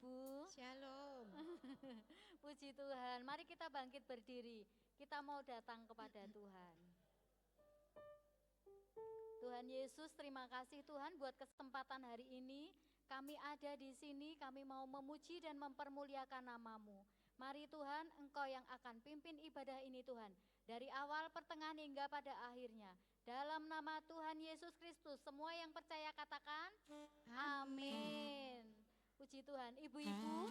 Ibu. Shalom. Puji Tuhan, mari kita bangkit berdiri. Kita mau datang kepada Tuhan. Tuhan Yesus, terima kasih Tuhan buat kesempatan hari ini. Kami ada di sini, kami mau memuji dan mempermuliakan nama-Mu. Mari Tuhan, Engkau yang akan pimpin ibadah ini Tuhan. Dari awal, pertengahan hingga pada akhirnya. Dalam nama Tuhan Yesus Kristus, semua yang percaya katakan, amin. Puji Tuhan, ibu-ibu,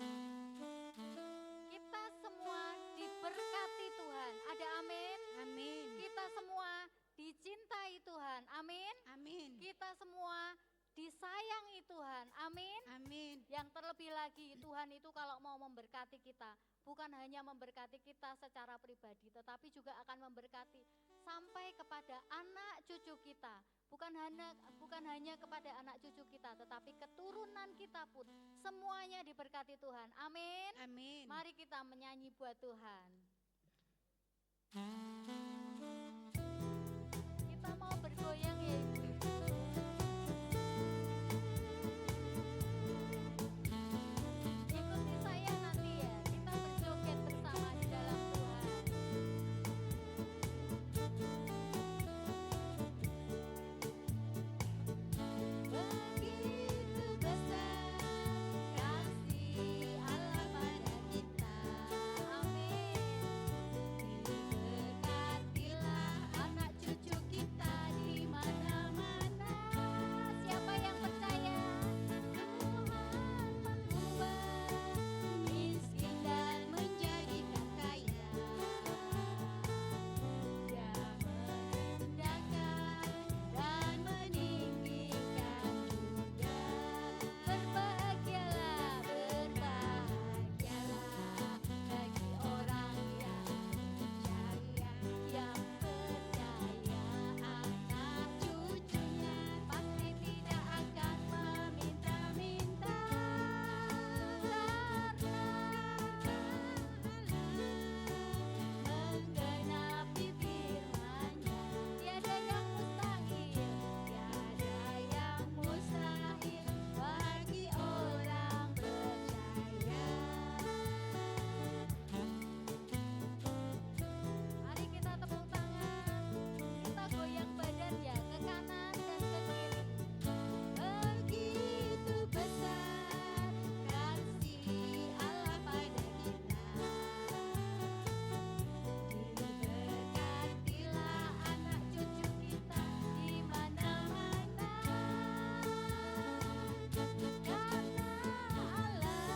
kita semua diberkati Tuhan. Ada amin? Amin. Kita semua dicintai Tuhan. Amin. Amin. Kita semua disayangi Tuhan. Amin. Amin. Yang terlebih lagi, Tuhan itu kalau mau memberkati kita, bukan hanya memberkati kita secara pribadi, tetapi juga akan memberkati sampai kepada anak cucu kita. Bukan hanya kepada anak cucu kita, tetapi keturunan kita pun semuanya diberkati Tuhan. Amin. Amin. Mari kita menyanyi buat Tuhan. Kita mau bergoyang ya Ibu. Ikuti saya nanti ya, kita berjoget bersama di dalam Tuhan. Begitu besar kasih Allah pada kita, amin. Diberkatilah anak cucu kita di mana-mana. Siapa yang percaya? Tuhan mengubah miskin dan menjadikan kaya. Dia merendahkan dan meninggikan juga. Berbahagialah, berbahagialah bagi orang yang percaya, anak cucunya pasti tidak akan meminta-minta. Menggenapi firman-Nya, tiada yang mustahil, tiada yang mustahil bagi orang percaya. Mari kita tepuk tangan, kita goyang badan ya ke kanan dan ke kiri. Begitu besar kasih Allah pada kita. Diberkatilah anak cucu kita di mana-mana. Karena Allah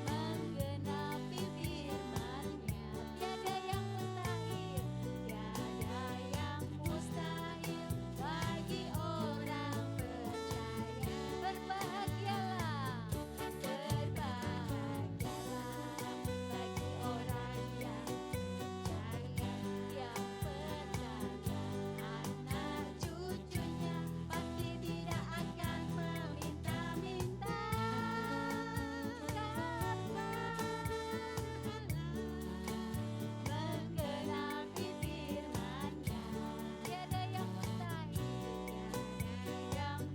menggenapi firman-Nya, tiada yang mustahil, tiada yang mustahil bagi orang percaya. Berbahagialah, berbahagialah bagi orang yang percaya, anak cucunya pasti tidak akan meminta-minta. Menggenapi firman-Nya, tiada yang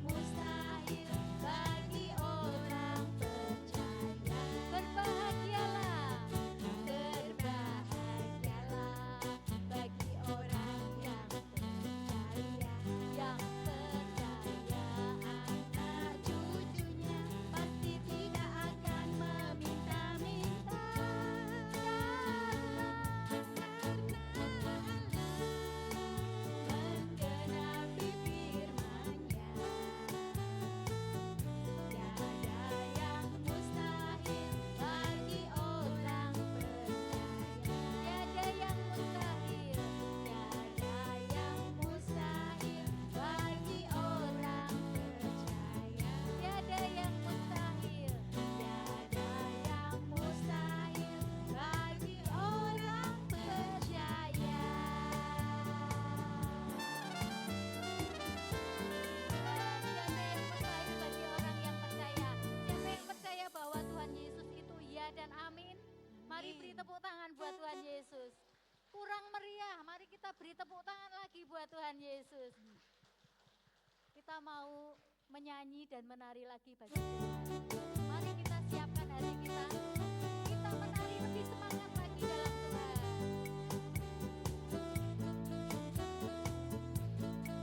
mustahil bagi orang percaya. Berbahagialah, berbahagialah bagi orang yang percaya, anak cucunya pasti tidak akan meminta-minta. Menggenapi firman-Nya, tiada yang mustahil bagi orang percaya. Tiada yang mustahil, tiada yang mustahil bagi orang percaya. Tiada yang mustahil, tiada yang mustahil bagi orang percaya. Tiada yang mustahil bagi orang yang percaya. Siapa yang percaya bahwa Tuhan Yesus itu ya dan amin? Mari beri tepuk tangan buat Tuhan Yesus. Kurang meriah, mari kita beri tepuk tangan lagi buat Tuhan Yesus. Kita mau menyanyi dan menari lagi bagi Tuhan. Mari kita siap. bagi kita. Kita menari lebih semangat lagi dalam Tuhan.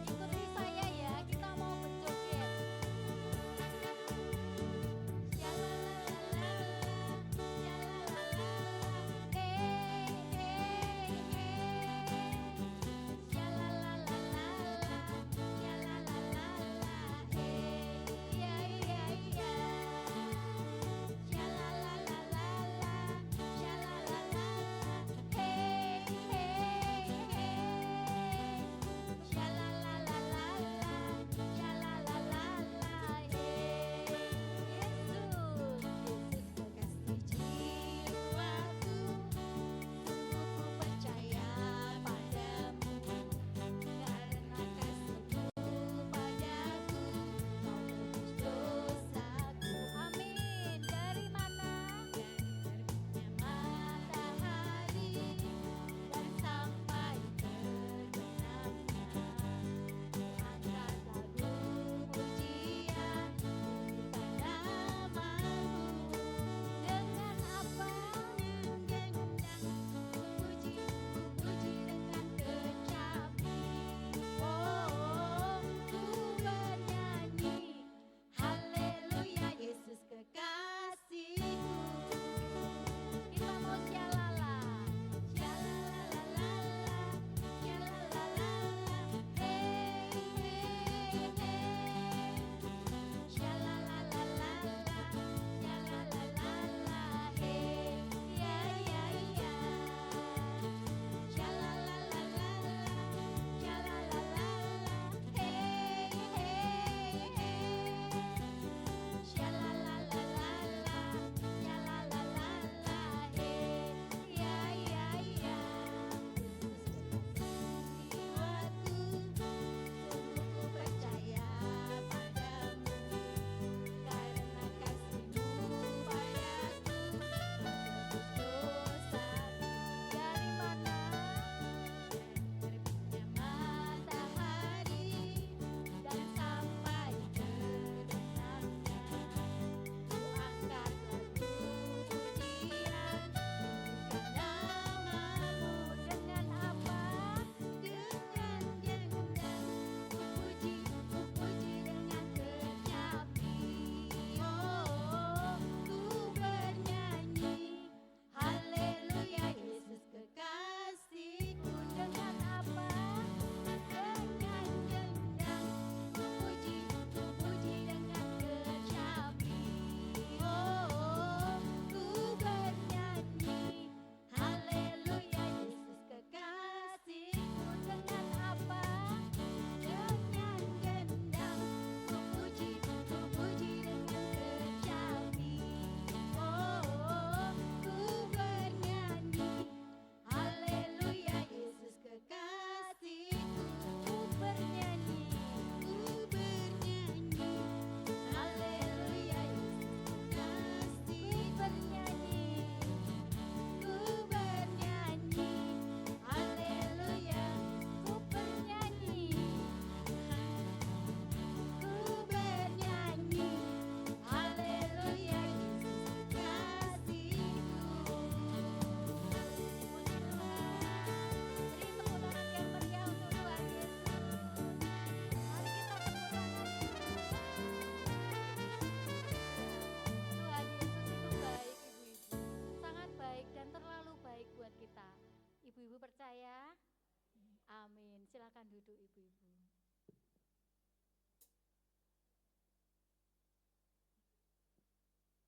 Ikuti saya ya, kita mau berjoget. Percaya? Amin. Silakan duduk ibu-ibu.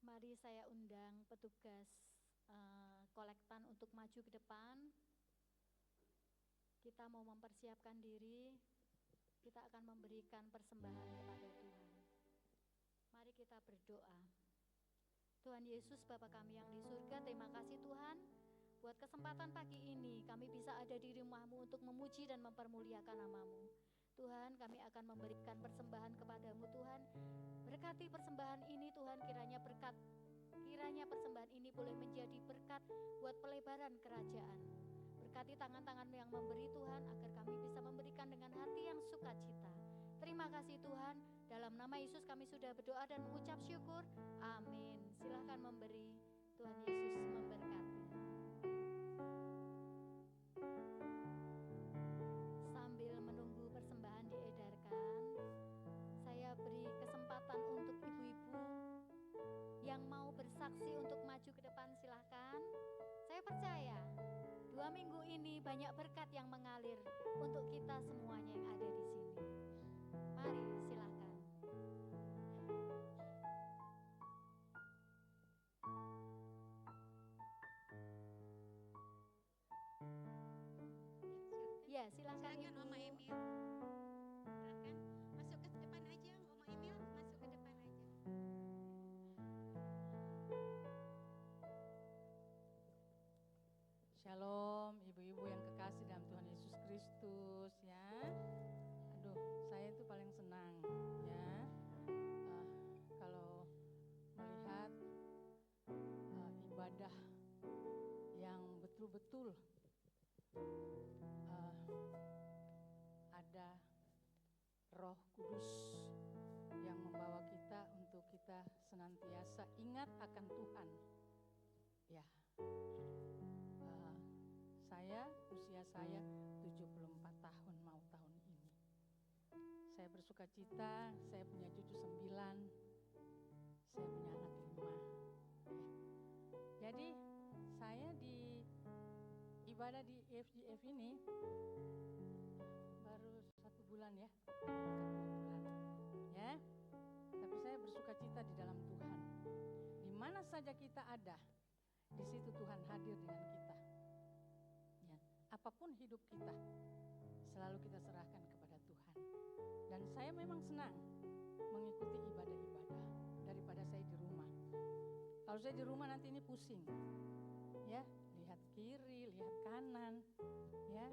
Mari saya undang petugas kolektan untuk maju ke depan. Kita mau mempersiapkan diri. Kita akan memberikan persembahan kepada Tuhan. Mari kita berdoa. Tuhan Yesus, Bapa kami yang di surga, terima kasih Tuhan buat kesempatan pagi ini kami bisa ada di rumah-Mu untuk memuji dan mempermuliakan nama-Mu. Tuhan, kami akan memberikan persembahan kepadamu Tuhan. Berkati persembahan ini Tuhan, kiranya persembahan ini boleh menjadi berkat buat pelebaran kerajaan. Berkati tangan-tangan yang memberi Tuhan, agar kami bisa memberikan dengan hati yang sukacita. Terima kasih Tuhan, dalam nama Yesus kami sudah berdoa dan mengucap syukur. Amin. Silahkan memberi. Tuhan Yesus memberkati. Sambil menunggu persembahan diedarkan, saya beri kesempatan untuk ibu-ibu yang mau bersaksi untuk maju ke depan, silahkan. Saya percaya 2 minggu ini banyak berkat yang mengalir untuk kita semuanya yang ada di sini. Mari silahkan. Ya, silakan Ibu. Oma Emil. Silakan masuk ke depan aja, Oma Emil, masuk ke depan aja. Shalom, ibu-ibu yang kekasih dalam Tuhan Yesus Kristus ya. Aduh, saya itu paling senang ya kalau melihat ibadah yang betul-betul ada Roh Kudus yang membawa kita untuk kita senantiasa ingat akan Tuhan. Ya, usia saya 74 tahun mau tahun ini. Saya bersuka cita, saya punya cucu 9, saya punya anak 5. Ya. Jadi saya di ibadah di FGF ini baru 1 bulan ya, dekat 2 bulan. Ya, tapi saya bersuka cita di dalam Tuhan. Di mana saja kita ada, di situ Tuhan hadir dengan kita. Ya, apapun hidup kita, selalu kita serahkan kepada Tuhan. Dan saya memang senang mengikuti ibadah-ibadah daripada saya di rumah. Kalau saya di rumah nanti ini pusing, ya, lihat kiri, lihat kanan, ya.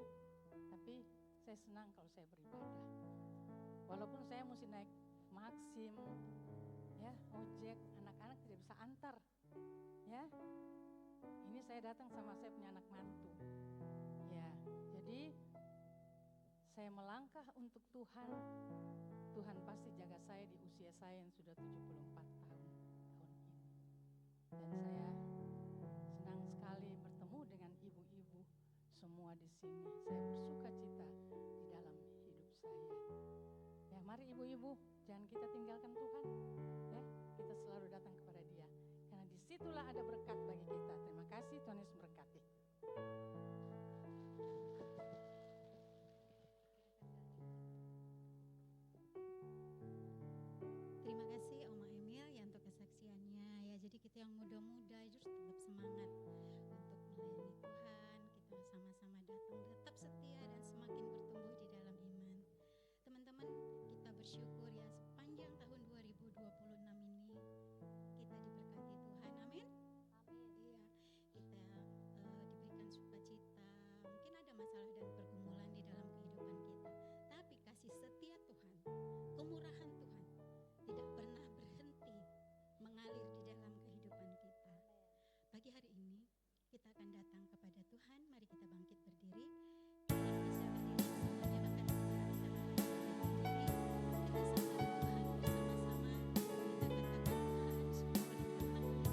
Tapi saya senang kalau saya beribadah. Walaupun saya mesti naik Maxim, ya, ojek, anak-anak tidak bisa antar, ya. Ini saya datang sama saya punya anak mantu, ya. Jadi saya melangkah untuk Tuhan. Tuhan pasti jaga saya di usia saya yang sudah 74 tahun ini. Dan saya senang sekali bertemu dengan ibu-ibu semua di sini. Saya bersuka cita di dalam hidup saya. Ya, mari ibu-ibu, jangan kita tinggalkan Tuhan. Ya, kita selalu datang kepada Dia. Karena disitulah ada berkat bagi kita. Terima kasih, Tuhan Yesus memberkati. Terima kasih Oma Emil ya untuk kesaksiannya ya. Jadi kita yang muda-muda harus tetap semangat untuk melayani Tuhan. Kita sama-sama datang tetap setia dan semakin bertumbuh di dalam iman. Teman-teman, kita bersyukur ya sepanjang tahun 2026 ini kita diberkati Tuhan. Amin. Amin. Iya, kita diberikan sukacita. Mungkin ada masalah dan pergumulan di dalam kehidupan kita, tapi kasih setia Tuhan, kemurahan Tuhan tidak pernah berhenti mengalir di dalam kehidupan kita. Pagi hari ini kita akan datang kepada Tuhan. Mari kita bangkit berdiri. Kita bisa berdiri semuanya, bahkan kita bangkit berdiri. Kita sambut Tuhan bersama-sama. Kita katakan Tuhan semua perintah-Mu.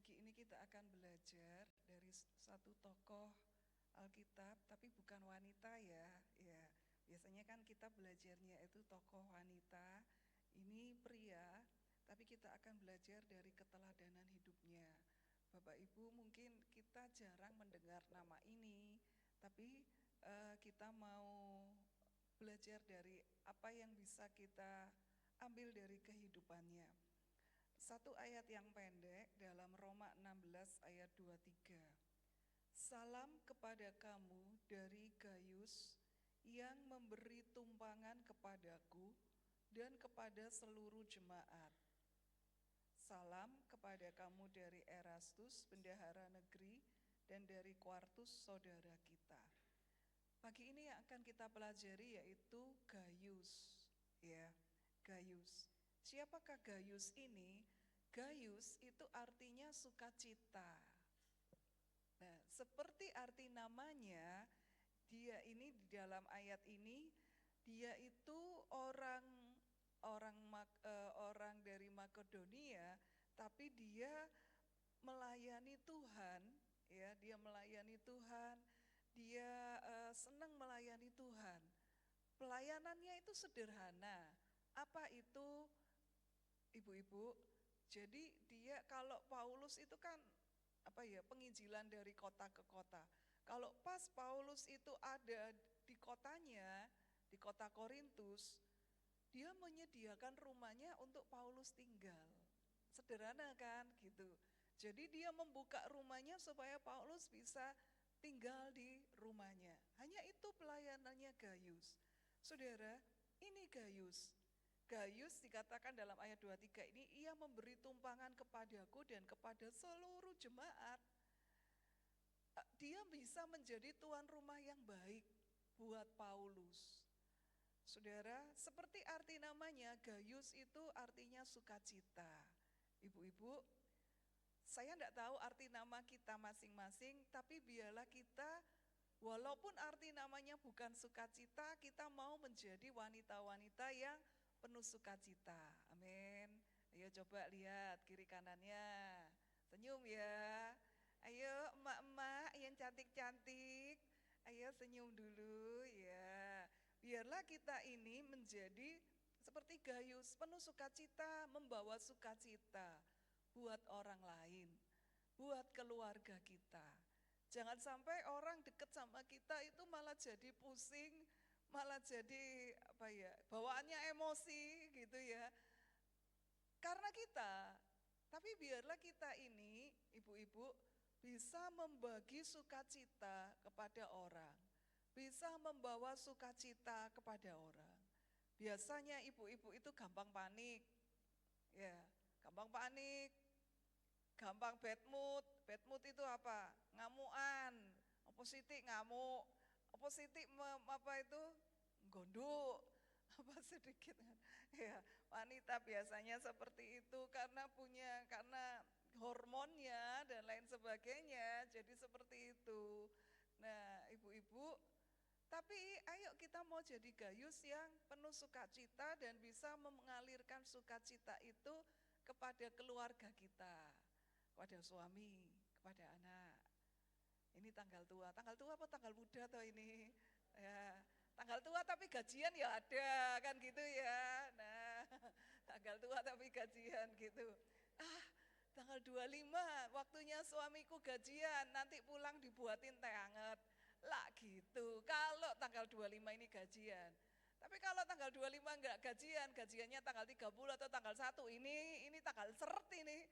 Pagi ini kita akan belajar dari satu tokoh Alkitab, tapi bukan wanita ya. Ya, biasanya kan kita belajarnya itu tokoh wanita. Ini pria, tapi kita akan belajar dari keteladanan hidupnya. Bapak Ibu, mungkin kita jarang mendengar nama ini, tapi kita mau belajar dari apa yang bisa kita ambil dari kehidupannya. Satu ayat yang pendek dalam Roma 16 ayat 23. Salam kepada kamu dari Gaius yang memberi tumpangan kepadaku dan kepada seluruh jemaat. Salam kepada kamu dari Erastus, bendahara negeri, dan dari Quartus, saudara kita. Pagi ini yang akan kita pelajari yaitu Gaius. Ya, Gaius. Siapakah Gaius ini? Gaius itu artinya sukacita. Nah, seperti arti namanya, dia ini di dalam ayat ini, dia itu orang dari Makedonia, tapi dia melayani Tuhan, ya, dia melayani Tuhan, dia senang melayani Tuhan. Pelayanannya itu sederhana. Apa itu, ibu-ibu? Jadi dia, kalau Paulus itu kan penginjilan dari kota ke kota. Kalau pas Paulus itu ada di kotanya, di kota Korintus, dia menyediakan rumahnya untuk Paulus tinggal. Sederhana kan gitu. Jadi dia membuka rumahnya supaya Paulus bisa tinggal di rumahnya. Hanya itu pelayanannya Gaius. Saudara, ini Gaius. Gaius dikatakan dalam ayat 23 ini, ia memberi tumpangan kepadaku dan kepada seluruh jemaat. Dia bisa menjadi tuan rumah yang baik buat Paulus. Saudara, seperti arti namanya, Gaius itu artinya sukacita. Ibu-ibu, saya tidak tahu arti nama kita masing-masing, tapi biarlah kita, walaupun arti namanya bukan sukacita, kita mau menjadi wanita-wanita yang penuh sukacita. Amin. Ayo coba lihat kiri kanannya. Senyum ya. Ayo emak-emak yang cantik-cantik. Ayo senyum dulu ya. Biarlah kita ini menjadi seperti Gaius, penuh sukacita, membawa sukacita buat orang lain, buat keluarga kita. Jangan sampai orang dekat sama kita itu malah jadi pusing, malah jadi bawaannya emosi gitu ya. Karena kita, tapi biarlah kita ini, ibu-ibu, bisa membagi sukacita kepada orang, bisa membawa sukacita kepada orang. Biasanya ibu-ibu itu gampang panik, ya, gampang panik, gampang bad mood. Bad mood itu apa? Ngamuan, positif ngamuk, positif gondok, sedikit kan. Ya, wanita biasanya seperti itu karena hormonnya dan lain sebagainya, jadi seperti itu. Nah, ibu-ibu, tapi ayo kita mau jadi Gaius yang penuh sukacita dan bisa mengalirkan sukacita itu kepada keluarga kita, kepada suami, kepada anak. Ini tanggal tua apa tanggal muda atau ini? Ya, tanggal tua tapi gajian ya ada, kan gitu ya. Nah, tanggal tua tapi gajian gitu. Tanggal 25 waktunya suamiku gajian, nanti pulang dibuatin teh hangat. Lah gitu, kalau tanggal 25 ini gajian. Tapi kalau tanggal 25 enggak gajian, gajiannya tanggal 30 atau tanggal 1, ini tanggal seret ini.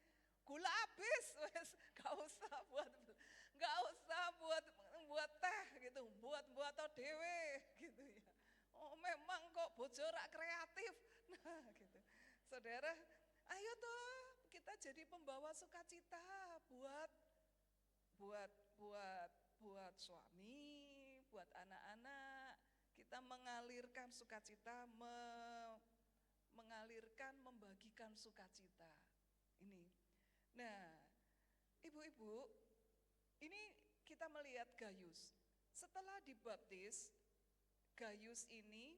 Gula habis, wes enggak usah buat teh gitu, buat dewe gitu ya. Oh memang kok bojo rak kreatif. Nah gitu. Saudara, ayo toh kita jadi pembawa sukacita buat suami, buat anak-anak. Kita mengalirkan sukacita, membagikan sukacita. Ini. Nah, ibu-ibu, ini kita melihat Gaius. Setelah dibaptis, Gaius ini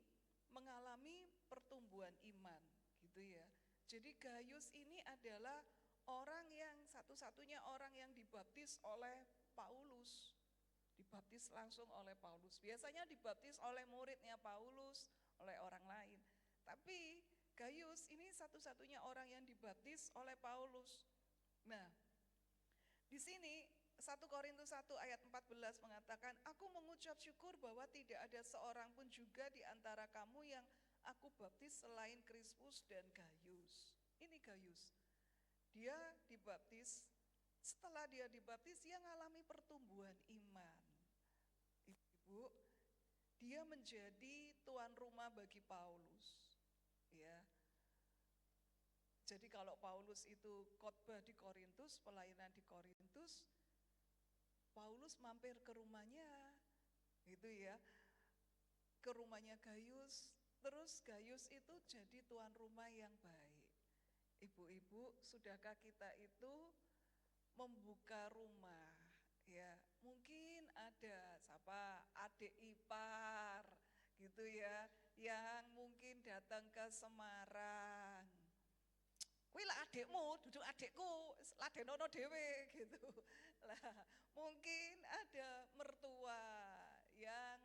mengalami pertumbuhan iman, gitu ya. Jadi Gaius ini adalah orang yang satu-satunya orang yang dibaptis oleh Paulus. Dibaptis langsung oleh Paulus. Biasanya dibaptis oleh muridnya Paulus, oleh orang lain. Tapi Gaius ini satu-satunya orang yang dibaptis oleh Paulus. Nah, di sini 1 Korintus 1 ayat 14 mengatakan, aku mengucap syukur bahwa tidak ada seorang pun juga di antara kamu yang aku baptis selain Krispus dan Gaius. Ini Gaius. Dia dibaptis, setelah dia dibaptis dia mengalami pertumbuhan iman. Ibu, dia menjadi tuan rumah bagi Paulus. Ya. Jadi kalau Paulus itu khotbah di Korintus, pelayanan di Korintus, Paulus mampir ke rumahnya, gitu ya, ke rumahnya Gaius. Terus Gaius itu jadi tuan rumah yang baik. Ibu-ibu, sudahkah kita itu membuka rumah? Ya, mungkin ada siapa adik ipar, gitu ya, yang mungkin datang ke Semarang. Kuwi lah adikmu, duduk adikku, ladenono dhewe gitu. Lah, mungkin ada mertua yang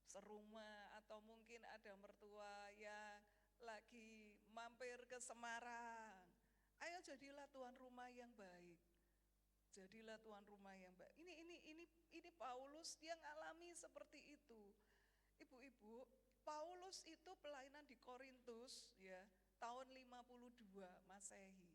serumah atau mungkin ada mertua yang lagi mampir ke Semarang. Ayo jadilah tuan rumah yang baik. Jadilah tuan rumah yang baik. Ini Paulus dia ngalami seperti itu. Ibu-ibu, Paulus itu pelayanan di Korintus ya, tahun 52 Masehi.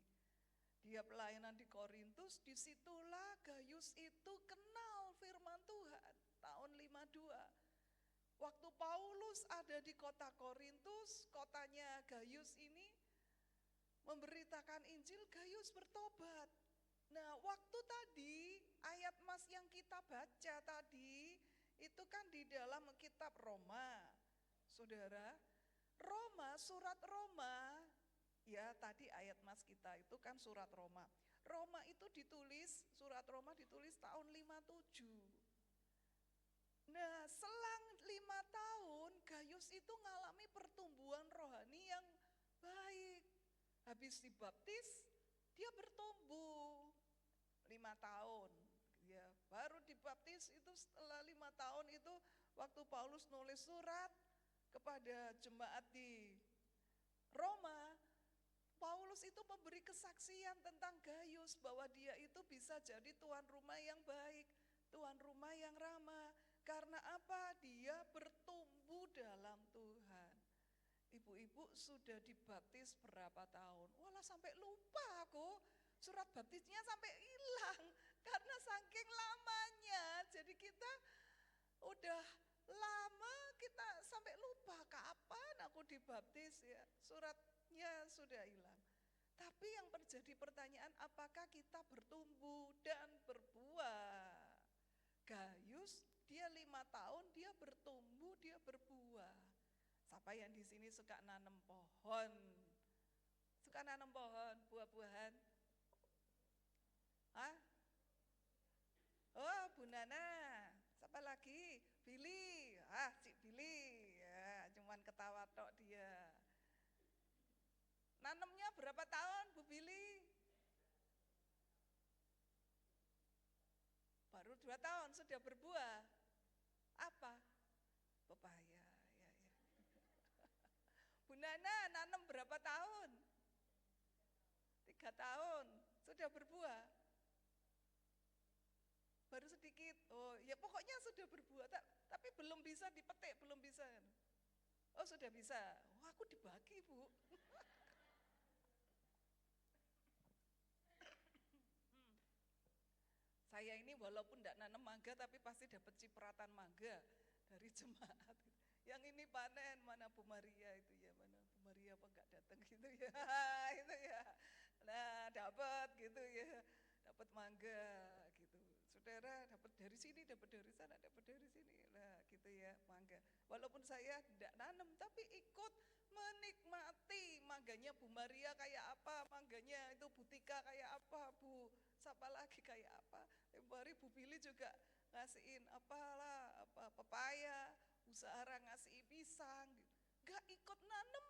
Dia pelayanan di Korintus, disitulah Gaius itu kenal firman Tuhan, tahun 52. Waktu Paulus ada di kota Korintus, kotanya Gaius ini memberitakan Injil, Gaius bertobat. Nah, waktu tadi ayat Mas yang kita baca tadi, itu kan di dalam kitab Roma. Saudara, Roma, surat Roma, ya tadi ayat Mas kita itu kan surat Roma. Roma itu ditulis, surat Roma ditulis tahun 57. Nah, selang 5 tahun, Gaius itu mengalami pertumbuhan rohani yang baik. Habis dibaptis, dia bertumbuh 5 tahun. Ya, baru dibaptis itu setelah 5 tahun itu, waktu Paulus nulis surat kepada jemaat di Roma, Paulus itu memberi kesaksian tentang Gaius bahwa dia itu bisa jadi tuan rumah yang baik, tuan rumah yang ramah. Karena apa? Dia bertumbuh dalam Tuhan. Ibu-ibu sudah dibaptis berapa tahun? Walah sampai lupa aku, surat baptisnya sampai hilang karena saking lamanya. Jadi kita udah lama kita sampai lupa kapan aku dibaptis ya, suratnya sudah hilang. Tapi yang terjadi pertanyaan, apakah kita bertumbuh dan berbuah? Gaius dia 5 tahun dia bertumbuh, dia berbuah. Siapa yang di sini suka nanam pohon? Suka nanam pohon, buah-buahan? Hah? Oh, Bu Nana. Siapa lagi? Billy. Ah, Cik Billy. Ya, cuman ketawa tok dia. Nanamnya berapa tahun, Bu Billy? Baru 2 tahun sudah berbuah. Apa? Pepaya. Ya. Bu Nana nanam berapa tahun? 3 tahun. Sudah berbuah. Baru sedikit. Oh, ya pokoknya sudah berbuah, tapi belum bisa dipetik, belum bisa. Oh, sudah bisa. Wah, aku dibagi, Bu. Saya ini walaupun tidak nanam mangga tapi pasti dapat cipratan mangga dari jemaat. Yang ini panen, mana Bu Maria itu ya, mana Bu Maria apa enggak datang gitu ya. Itu ya. Nah, dapat gitu ya. Dapat mangga gitu. Saudara dapat dari sini, dapat dari sana, dapat dari sini. Nah, gitu ya, mangga. Walaupun saya tidak nanam tapi ikut menikmati mangganya Bu Maria kayak apa, mangganya itu Bu Tika kayak apa, Bu siapa lagi kayak apa. Tempo hari Bu Billy juga ngasihin apalah, apa pepaya, Bu Sarah ngasih pisang. Gak ikut nanam,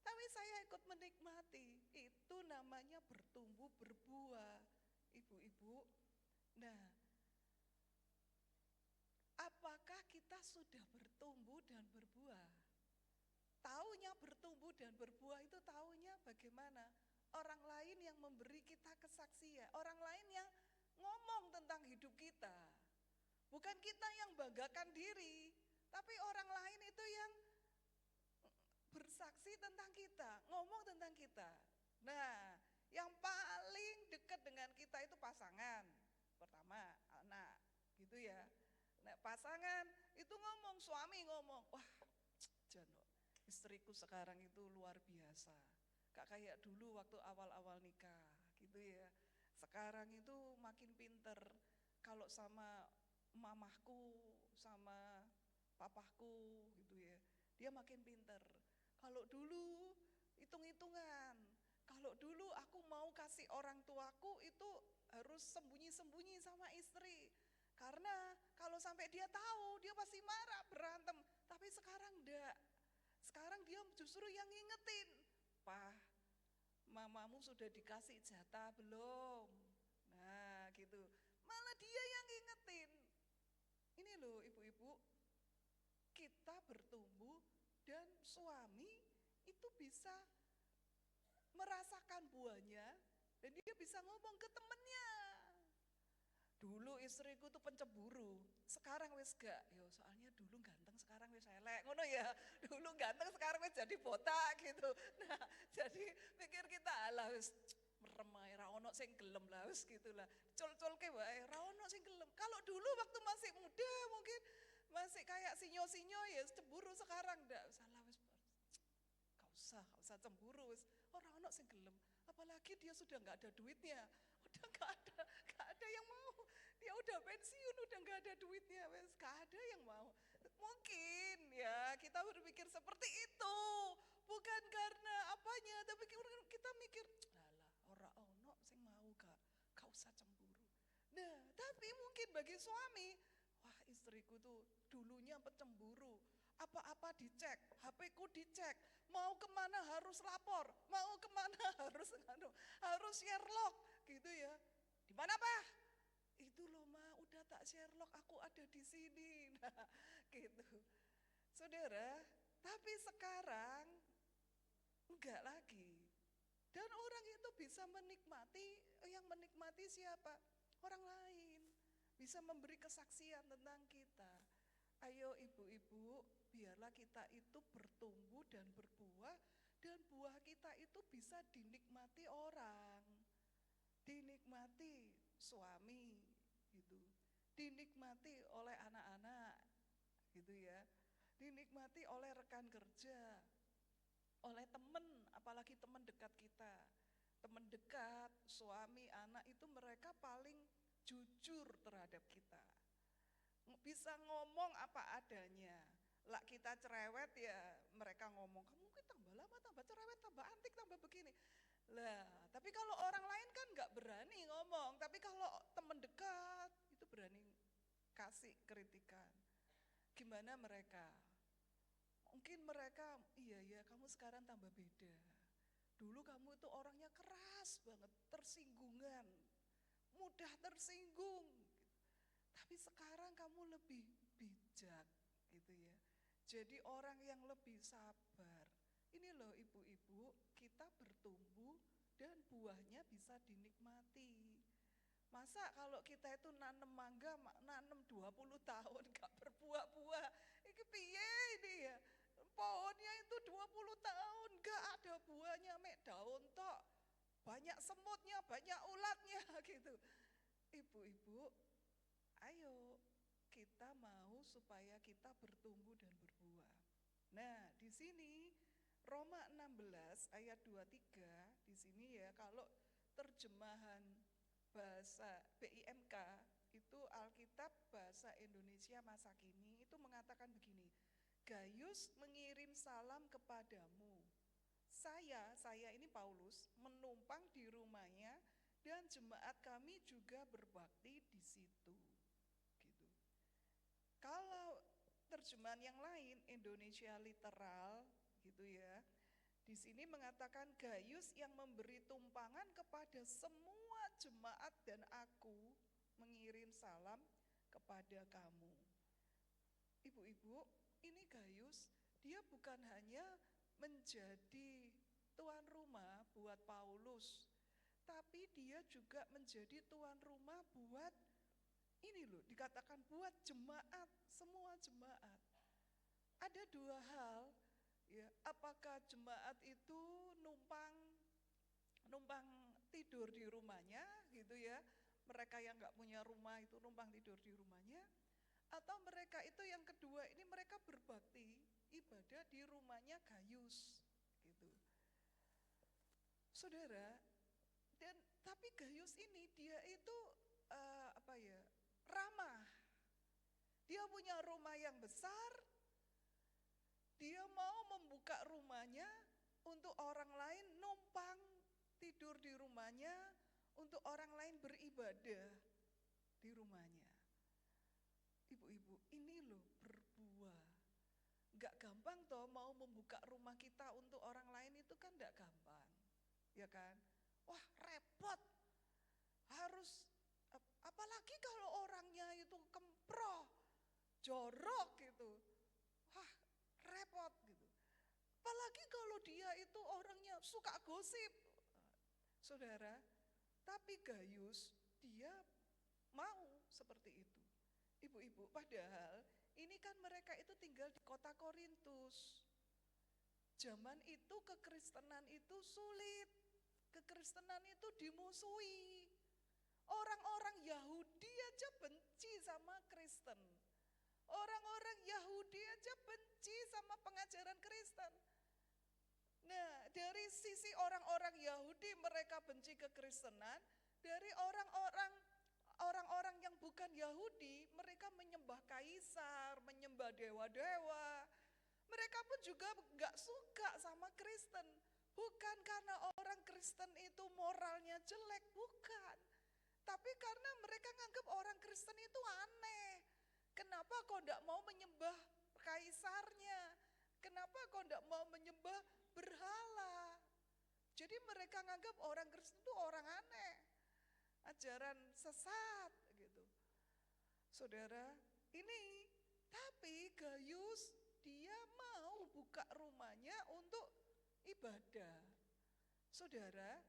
tapi saya ikut menikmati. Itu namanya namanya bertumbuh berbuah, ibu-ibu. Nah, apakah kita sudah bertumbuh dan berbuah? Taunya bertumbuh dan berbuah itu taunya bagaimana? Orang lain yang memberi kita kesaksian, orang lain yang ngomong tentang hidup kita. Bukan kita yang banggakan diri, tapi orang lain itu yang bersaksi tentang kita, ngomong tentang kita. Nah, yang paling dekat dengan kita itu pasangan. Pertama, anak, gitu ya. Nah, pasangan itu ngomong, suami ngomong, wah, Jano, istriku sekarang itu luar biasa. Gak kayak dulu waktu awal-awal nikah, gitu ya. Sekarang itu makin pinter. Kalau sama mamahku, sama papahku, gitu ya. Dia makin pinter. Kalau dulu hitung-hitungan. Kalau dulu aku mau kasih orang tuaku itu harus sembunyi-sembunyi sama istri. Karena kalau sampai dia tahu, dia pasti marah, berantem. Tapi sekarang enggak. Sekarang dia justru yang ngingetin. Pak, mamamu sudah dikasih jatah belum? Nah gitu. Malah dia yang ngingetin. Ini loh ibu-ibu, kita bertumbuh dan suami itu bisa merasakan buahnya dan dia bisa ngomong ke temennya. Dulu istriku tuh pencemburu, sekarang wis gak. Yo soalnya dulu ganteng, sekarang wis elek. Ngono ya. Dulu ganteng, sekarang wis jadi botak gitu. Nah, jadi pikir kita alah wis merem ae ra ono sing gelem lah wis gitulah. Cul-culke wae ra ono sing gelem. Kalau dulu waktu masih muda mungkin masih kayak sinyo-sinyo ya cemburu, sekarang ndak salah wis. Gak usah cemburu wis. Ora ono sing gelem. Apalagi dia sudah nggak ada duitnya. Udah nggak ada yang mau. Dia udah pensiun, udah nggak ada duitnya, wes nggak ada yang mau. Mungkin ya kita berpikir seperti itu, bukan karena apanya, tapi kita mikir, alah, ora ono sing mau gak usah cemburu. Nah, tapi mungkin bagi suami, wah istriku tuh dulunya pencemburu, apa-apa dicek, HP-ku dicek, mau kemana harus lapor, mau kemana harus share log, gitu ya. Di mana Pak? Itu loh Ma, udah tak Sherlock, aku ada di sini. Nah, gitu. Saudara, tapi sekarang enggak lagi. Dan orang itu bisa menikmati, yang menikmati siapa? Orang lain. Bisa memberi kesaksian tentang kita. Ayo ibu-ibu, biarlah kita itu bertumbuh dan berbuah, dan buah kita itu bisa dinikmati orang. Dinikmati suami gitu, dinikmati oleh anak-anak gitu ya, dinikmati oleh rekan kerja, oleh teman, apalagi teman dekat kita. Teman dekat, suami, anak itu mereka paling jujur terhadap kita, bisa ngomong apa adanya. Lah kita cerewet ya mereka ngomong, kamu mungkin tambah lama, tambah cerewet, tambah antik, tambah begini. Lah, tapi kalau orang lain kan nggak berani ngomong, tapi kalau teman dekat itu berani kasih kritikan. Gimana mereka? Mungkin mereka, iya ya kamu sekarang tambah beda. Dulu kamu itu orangnya keras banget, tersinggungan, mudah tersinggung. Tapi sekarang kamu lebih bijak gitu ya. Jadi orang yang lebih sabar. Ini loh ibu-ibu, kita bertumbuh dan buahnya bisa dinikmati. Masa kalau kita itu nanam mangga, nanam 20 tahun gak berbuah-buah, ini piye ini ya? Pohonnya itu 20 tahun gak ada buahnya, mek daun tok. Banyak semutnya, banyak ulatnya gitu. Ibu-ibu, ayo kita mau supaya kita bertumbuh dan berbuah. Nah, di sini Roma 16 ayat 23 di sini ya, kalau terjemahan bahasa BIMK itu Alkitab bahasa Indonesia masa kini itu mengatakan begini. Gaius mengirim salam kepadamu. Saya ini Paulus menumpang di rumahnya dan jemaat kami juga berbakti di situ. Gitu. Kalau terjemahan yang lain Indonesia literal gitu ya, Di sini mengatakan Gayus yang memberi tumpangan kepada semua jemaat dan aku mengirim salam kepada kamu. Ibu-ibu, ini Gayus, dia bukan hanya menjadi tuan rumah buat Paulus, tapi dia juga menjadi tuan rumah buat ini loh, dikatakan buat jemaat, semua jemaat. Ada dua hal, ya, apakah jemaat itu numpang tidur di rumahnya gitu ya, mereka yang nggak punya rumah itu numpang tidur di rumahnya, atau mereka itu yang kedua ini mereka berbakti ibadah di rumahnya Gayus gitu. Saudara, dan tapi Gayus ini dia itu ramah. Dia punya rumah yang besar, dia mau membuka rumahnya untuk orang lain numpang tidur di rumahnya, untuk orang lain beribadah di rumahnya. Ibu-ibu, ini loh berbuah. Gak gampang toh mau membuka rumah kita untuk orang lain itu kan gak gampang. Ya kan? Wah, repot. Harus, apalagi kalau orangnya itu kemproh, jorok gitu. Wah, repot gitu. Apalagi kalau dia itu orangnya suka gosip. Saudara, tapi Gayus dia mau seperti itu. Ibu-ibu, padahal ini kan mereka itu tinggal di kota Korintus. Zaman itu kekristenan itu sulit. Kekristenan itu dimusuhi. Orang-orang Yahudi aja benci sama Kristen. Orang-orang Yahudi aja benci sama pengajaran Kristen. Nah, dari sisi orang-orang Yahudi mereka benci kekristenan, dari orang-orang yang bukan Yahudi, mereka menyembah kaisar, menyembah dewa-dewa. Mereka pun juga gak suka sama Kristen. Bukan karena orang Kristen itu moralnya jelek, bukan. Tapi karena mereka nganggap orang Kristen itu aneh. Kenapa kau gak mau menyembah kaisarnya? Kenapa kau gak mau menyembah berhala? Jadi mereka nganggap orang Kristen itu orang aneh. Ajaran sesat gitu. Saudara, ini tapi Gayus dia mau buka rumahnya untuk ibadah. Saudara,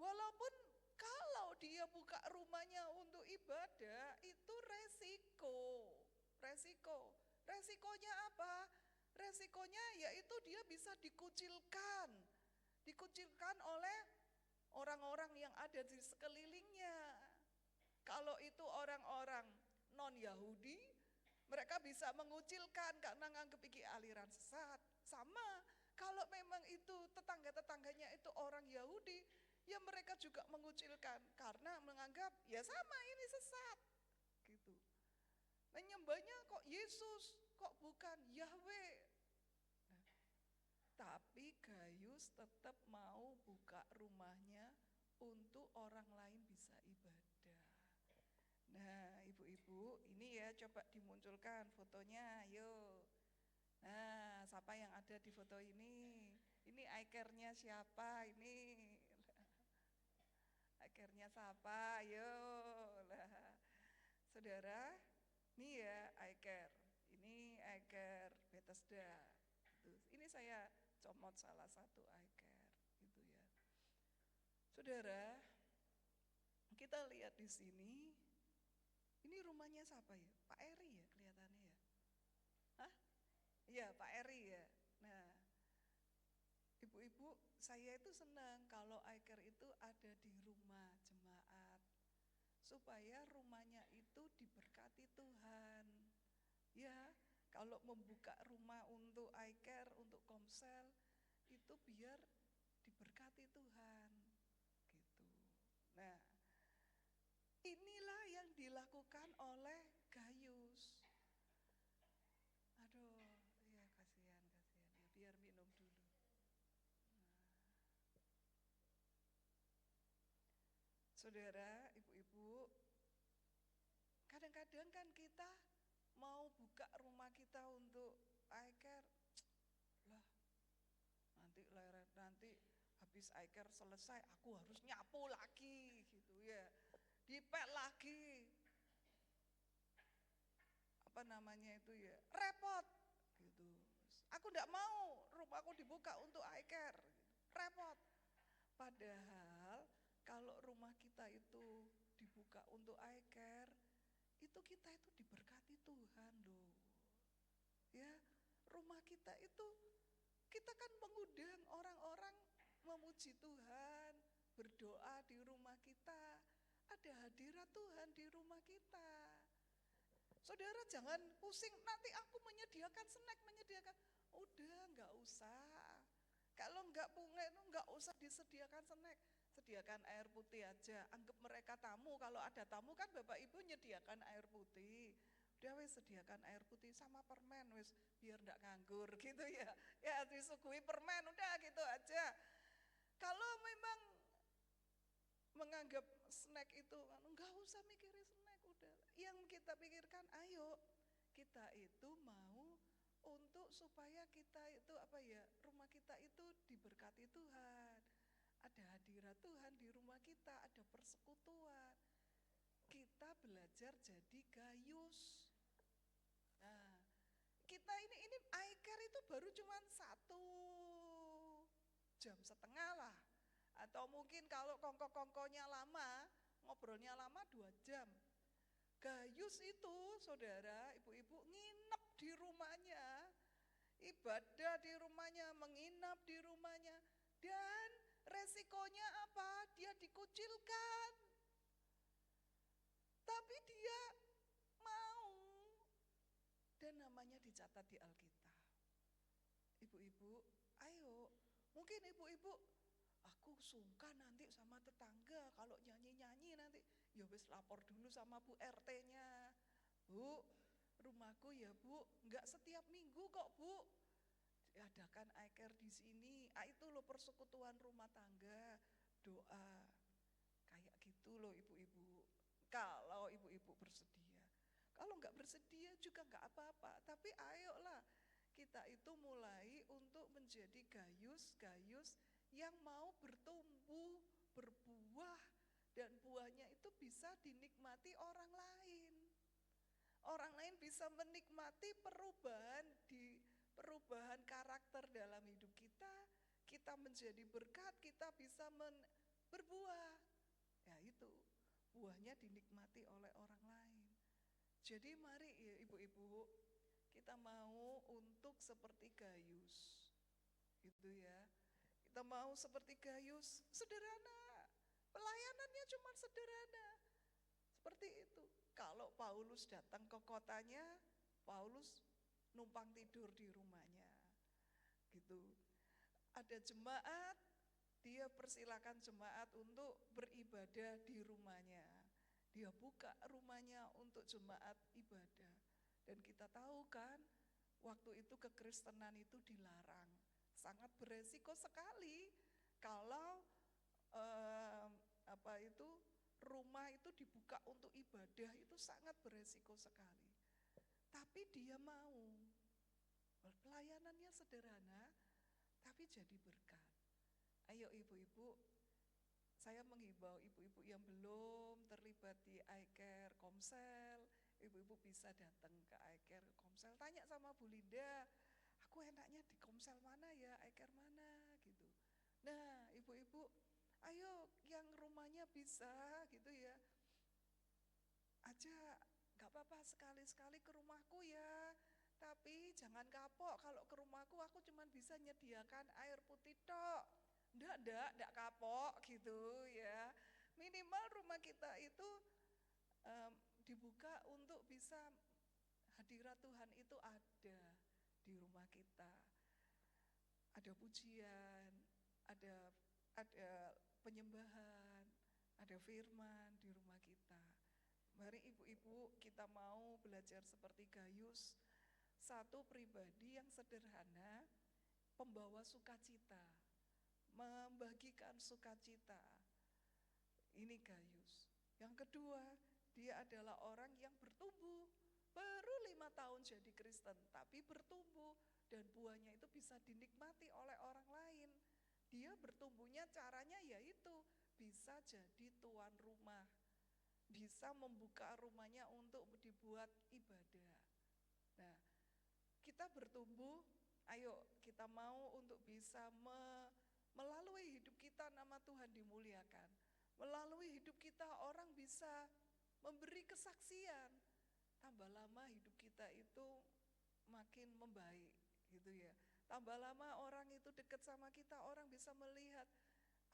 walaupun kalau dia buka rumahnya untuk ibadah itu resiko. Resikonya apa? Resikonya yaitu dia bisa dikucilkan oleh orang-orang yang ada di sekelilingnya. Kalau itu orang-orang non-Yahudi, mereka bisa mengucilkan karena nganggep iki aliran sesat. Sama, kalau memang itu tetangga-tetangganya itu orang Yahudi, ya mereka juga mengucilkan karena menganggap ya sama ini sesat. Gitu. Menyembahnya kok Yesus, kok bukan Yahweh. Nah, tapi Gayus tetap mau buka rumahnya untuk orang lain bisa ibadah. Nah, ibu-ibu, ini ya coba dimunculkan fotonya, yuk. Nah, siapa yang ada di foto ini? Ini iCare-nya siapa? Ini iCare-nya siapa? Yuk. Lah. Saudara, ini ya iCare. Ini iCare Bethesda. Ini saya comot salah satu iCare gitu ya. Saudara, kita lihat di sini. Ini rumahnya siapa ya? Pak Eri ya kelihatannya ya? Hah? Iya Pak Eri ya. Nah, ibu-ibu saya itu senang kalau iCare itu ada di rumah jemaat. Supaya rumahnya itu diberkati Tuhan. Ya, kalau membuka rumah untuk iCare, untuk Komsel, itu biar diberkati Tuhan. Gitu. Nah, inilah yang dilakukan oleh Gayus. Aduh, ya kasihan ya, biar minum dulu. Nah. Saudara, ibu-ibu, kadang-kadang kan kita mau buka rumah kita untuk iCare, lah nanti habis iCare selesai aku harus nyapu lagi gitu ya, dipel lagi, apa namanya itu ya, repot gitu. Aku enggak mau rumahku dibuka untuk iCare, repot. Padahal kalau rumah kita itu dibuka untuk iCare, itu kita itu diberkati Tuhan loh. Ya, rumah kita itu, kita kan mengundang orang-orang memuji Tuhan, berdoa di rumah kita, ada hadirat Tuhan di rumah kita. Saudara jangan pusing, nanti aku menyediakan snack, udah enggak usah. Kalau enggak usah disediakan snack, sediakan air putih aja. Anggap mereka tamu, kalau ada tamu kan Bapak Ibu nyediakan air putih. Udah wis sediakan air putih sama permen wis biar enggak nganggur gitu ya. Ya disuguhi permen udah gitu aja. Kalau memang menganggap snack itu enggak usah mikirin snack udah. Yang kita pikirkan ayo kita itu mau untuk supaya kita itu rumah kita itu diberkati Tuhan. Ada hadirat Tuhan di rumah kita, ada persekutuan. Kita belajar jadi gayus. Nah, kita ini iCare itu baru cuma 1,5 jam lah. Atau mungkin kalau kongko-kongkonya lama, ngobrolnya lama 2 jam. Gayus itu saudara, ibu-ibu nginep di rumahnya, ibadah di rumahnya, menginap di rumahnya. Dan resikonya apa? Dia dikucilkan. Tapi dia mau. Dan namanya dicatat di Alkitab. Ibu-ibu, ayo. Mungkin ibu-ibu, aku sungkan nanti sama tetangga kalau nyanyi-nyanyi nanti. Ya wis lapor dulu sama Bu RT-nya. Bu, rumahku ya Bu, enggak setiap minggu kok Bu. Adakan iCare di sini. Itu loh persekutuan rumah tangga, doa. Kayak gitu loh ibu-ibu. Kalau ibu-ibu bersedia. Kalau enggak bersedia juga enggak apa-apa. Tapi ayolah kita itu mulai untuk menjadi gayus-gayus yang mau bertumbuh, berbuah, dan buahnya itu bisa dinikmati orang lain. Orang lain bisa menikmati perubahan karakter dalam hidup kita. Kita menjadi berkat, kita bisa berbuah. Ya itu, buahnya dinikmati oleh orang lain. Jadi mari ya ibu-ibu, kita mau untuk seperti gayus. Gitu ya. Kita mau seperti gayus, sederhana. Pelayanannya cuma sederhana. Seperti itu. Kalau Paulus datang ke kotanya, Paulus numpang tidur di rumahnya. Gitu. Ada jemaat, dia persilakan jemaat untuk beribadah di rumahnya. Dia buka rumahnya untuk jemaat ibadah. Dan kita tahu kan, waktu itu kekristenan itu dilarang. Sangat beresiko sekali kalau rumah itu dibuka untuk ibadah, itu sangat beresiko sekali. Tapi dia mau. Pelayanannya sederhana, tapi jadi berkat. Ayo ibu-ibu, saya menghimbau ibu-ibu yang belum terlibat di iCare Komsel, ibu-ibu bisa datang ke iCare Komsel, tanya sama Bu Linda, aku enaknya di Komsel mana ya, iCare mana gitu. Nah ibu-ibu, ayo yang rumahnya bisa gitu ya, aja gak apa-apa sekali-sekali ke rumahku ya. Tapi jangan kapok, kalau ke rumahku aku cuma bisa nyediakan air putih tok. Enggak kapok gitu ya. Minimal rumah kita itu dibuka untuk bisa hadirat Tuhan itu ada di rumah kita. Ada pujian, ada penyembahan, ada firman di rumah kita. Mari ibu-ibu kita mau belajar seperti gayus. Satu pribadi yang sederhana, pembawa sukacita, membagikan sukacita. Ini gayus. Yang kedua, dia adalah orang yang bertumbuh. Baru 5 tahun jadi Kristen, tapi bertumbuh dan buahnya itu bisa dinikmati oleh orang lain. dia bertumbuhnya caranya yaitu bisa jadi tuan rumah, bisa membuka rumahnya untuk dibuat ibadah. Nah, kita bertumbuh, ayo kita mau untuk bisa melalui hidup kita nama Tuhan dimuliakan. Melalui hidup kita orang bisa memberi kesaksian. Tambah lama hidup kita itu makin membaik gitu ya. Tambah lama orang itu dekat sama kita, orang bisa melihat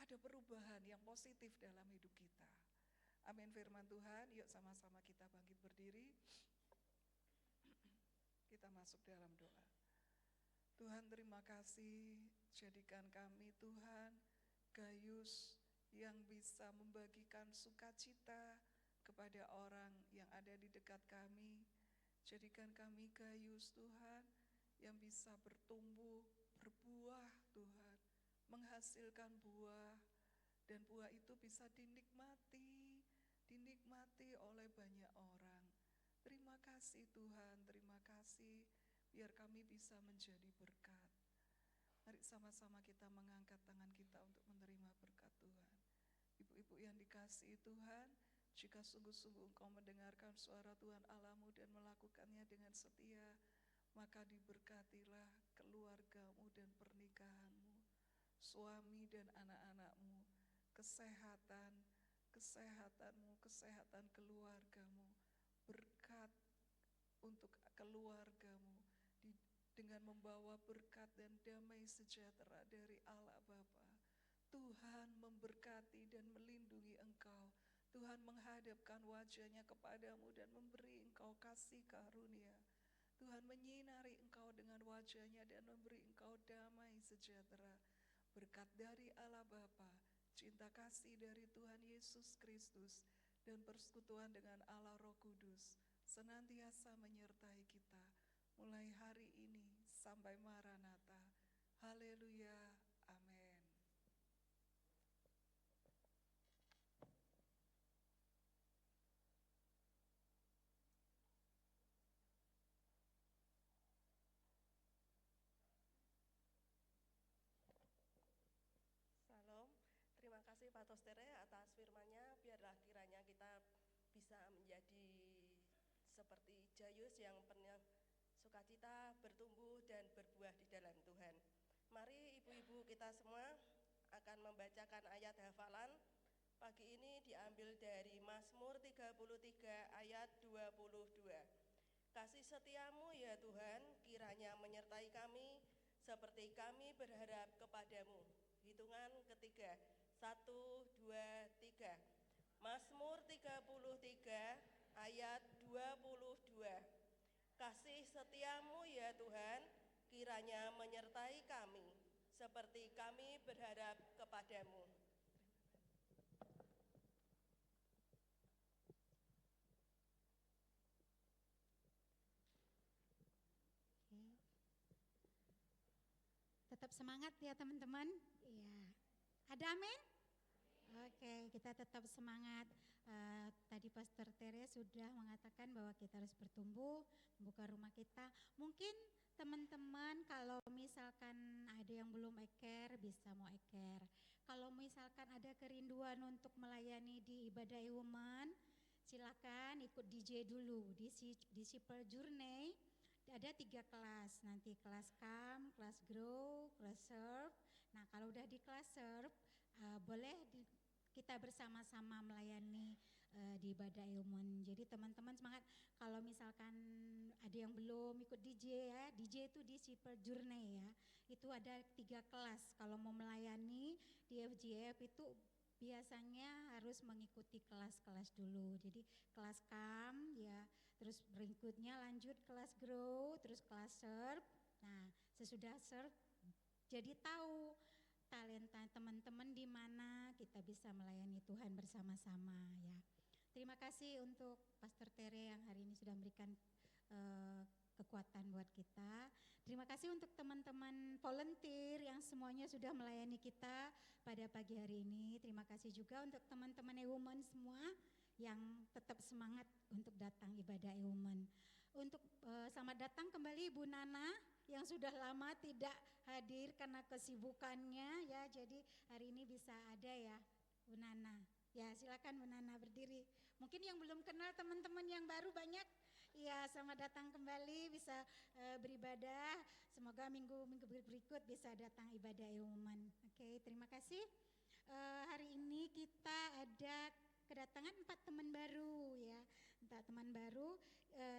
ada perubahan yang positif dalam hidup kita. Amin firman Tuhan, yuk sama-sama kita bangkit berdiri. Kita masuk dalam doa. Tuhan terima kasih, jadikan kami Tuhan gayus yang bisa membagikan sukacita kepada orang yang ada di dekat kami. Jadikan kami gayus Tuhan yang bisa bertumbuh, berbuah Tuhan, menghasilkan buah, dan buah itu bisa dinikmati oleh banyak orang. Terima kasih Tuhan, terima kasih, biar kami bisa menjadi berkat. Mari sama-sama kita mengangkat tangan kita untuk menerima berkat Tuhan. Ibu-ibu yang dikasihi Tuhan, jika sungguh-sungguh engkau mendengarkan suara Tuhan Allahmu dan melakukannya dengan setia, maka diberkatilah keluargamu dan pernikahanmu, suami dan anak-anakmu, kesehatanmu, kesehatan keluargamu, berkat untuk keluargamu, dengan membawa berkat dan damai sejahtera dari Allah Bapa. Tuhan memberkati dan melindungi engkau. Tuhan menghadapkan wajahnya kepadamu dan memberi engkau kasih karunia. Tuhan menyinari engkau dengan wajahnya dan memberi engkau damai sejahtera. Berkat dari Allah Bapa, cinta kasih dari Tuhan Yesus Kristus, dan persekutuan dengan Allah Roh Kudus senantiasa menyertai kita mulai hari ini sampai Maranatha. Haleluya, amin. Salam, terima kasih Pak Tostere atas firman-Nya. Biarlah kiranya kita bisa menjadi seperti Jayus yang penuh sukacita, bertumbuh dan berbuah di dalam Tuhan. Mari ibu-ibu kita semua akan membacakan ayat hafalan. Pagi ini diambil dari Mazmur 33 ayat 22. Kasih setiamu ya Tuhan, kiranya menyertai kami seperti kami berharap kepadamu. Hitungan ketiga, 1, 2, 3. Mazmur 33 ayat 22. Kasih setiamu ya Tuhan, kiranya menyertai kami seperti kami berharap kepadamu. Tetap semangat ya teman-teman. Iya. Ada amin? Oke, kita tetap semangat. Tadi Pastor Tere sudah mengatakan bahwa kita harus bertumbuh, membuka rumah kita. Mungkin teman-teman kalau misalkan ada yang belum eker, bisa mau eker. Kalau misalkan ada kerinduan untuk melayani di ibadah woman, silakan ikut DJ dulu di Disciple Journey. Ada 3 kelas, nanti kelas CAM, kelas Grow, kelas Serve. Nah kalau udah di kelas Serve, boleh kita bersama-sama melayani di ibadah ilmuwan. Jadi teman-teman semangat. Kalau misalkan ada yang belum ikut DJ ya, DJ itu di Disciple Journey ya. Itu ada 3 kelas. Kalau mau melayani di FGF itu biasanya harus mengikuti kelas-kelas dulu. Jadi kelas CAM ya, terus berikutnya lanjut kelas Grow, terus kelas Serve. Nah sesudah Serve jadi tahu talenta teman-teman di mana kita bisa melayani Tuhan bersama-sama ya. Terima kasih untuk Pastor Tere yang hari ini sudah memberikan kekuatan buat kita. Terima kasih untuk teman-teman volunteer yang semuanya sudah melayani kita pada pagi hari ini. Terima kasih juga untuk teman-teman woman semua yang tetap semangat untuk datang ibadah woman. Untuk selamat datang kembali Ibu Nana yang sudah lama tidak hadir karena kesibukannya ya. Jadi hari ini bisa ada ya Bu Nana. Ya silakan Bu Nana berdiri. Mungkin yang belum kenal teman-teman yang baru banyak. Ya selamat datang kembali bisa beribadah. Semoga minggu-minggu berikut bisa datang ibadah umuman. Oke, terima kasih. Hari ini kita ada kedatangan 4 teman baru ya. 4 teman baru.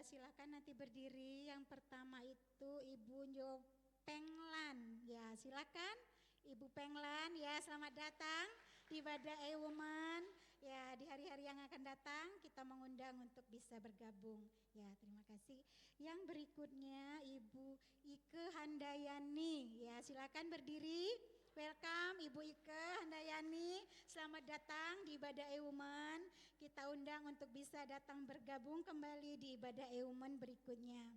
Silakan nanti berdiri. Yang pertama itu Ibu Jo Penglan. Ya, silakan Ibu Penglan ya, selamat datang di ibadah Woman. Ya, di hari-hari yang akan datang kita mengundang untuk bisa bergabung. Ya, terima kasih. Yang berikutnya Ibu Ike Handayani. Ya, silakan berdiri. Welcome Ibu Ike Handayani. Selamat datang di ibadah Woman. Kita undang untuk bisa datang bergabung kembali di ibadah Woman berikutnya.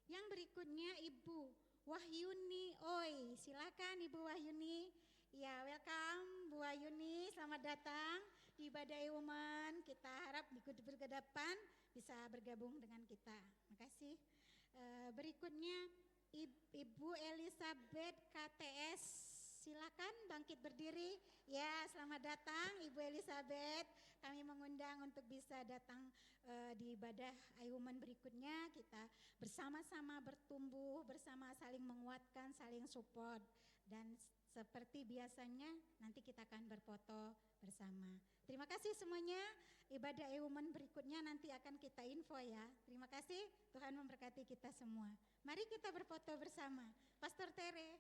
Yang berikutnya Ibu Wahyuni Oi. Silakan Ibu Wahyuni. Ya, welcome Bu Wahyuni. Selamat datang di ibadah Woman. Kita harap di ke depan bisa bergabung dengan kita. Makasih. Berikutnya Ibu Elizabeth KTS. Silakan bangkit berdiri. Ya, selamat datang Ibu Elizabeth. Kami mengundang untuk bisa datang di ibadah Woman berikutnya. Kita bersama-sama bertumbuh, bersama saling menguatkan, saling support. Dan seperti biasanya nanti kita akan berfoto bersama. Terima kasih semuanya. Ibadah Woman berikutnya nanti akan kita info ya. Terima kasih. Tuhan memberkati kita semua. Mari kita berfoto bersama. Pastor Tere.